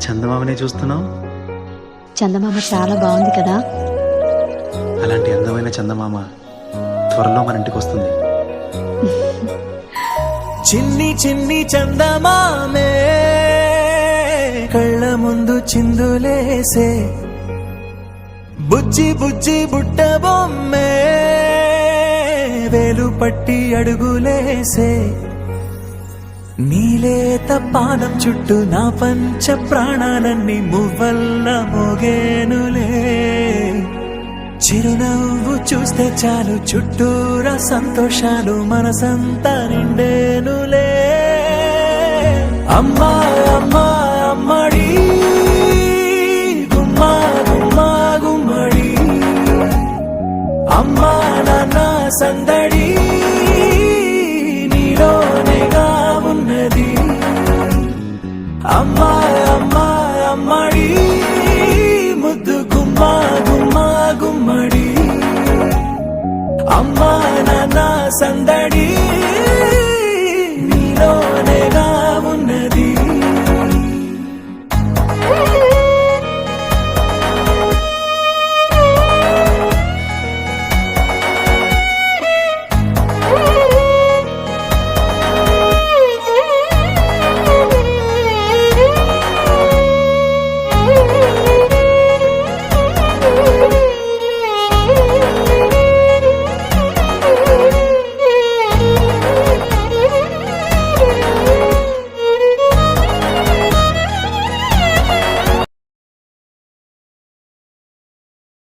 చందమామనే చూస్తున్నావు? చందమామ చాలా బాగుంది కదా. అలాంటి అందమైన చందమామ త్వరలో మన ఇంటికి వస్తుంది. చిన్ని చిన్ని చందమామే కళ్ళ ముందు చిందులేసే, బుజ్జి బుజ్జి బుట్ట బొమ్మే వేలు పట్టి అడుగులేసే, నీలేత పానం చుట్టూ నా పంచ ప్రాణాలన్నీ మువ్వల్ల మోగేనులే. చిరునవ్వు చూస్తే చాలు చుట్టూరా సంతోషాలు మనసంతా నిండేనులే. అమ్మా అమ్మా అమ్మడి గుమ్మా గుమ్మా గుమ్మడి, అమ్మా నాన్న సందడి నీలోనేగా ఉన్నది. అమ్మా అమ్మా అమ్మడి ముద్దు గుమ్మా గుమ్మా గుమ్మడి, అమ్మా నాన్న సందడి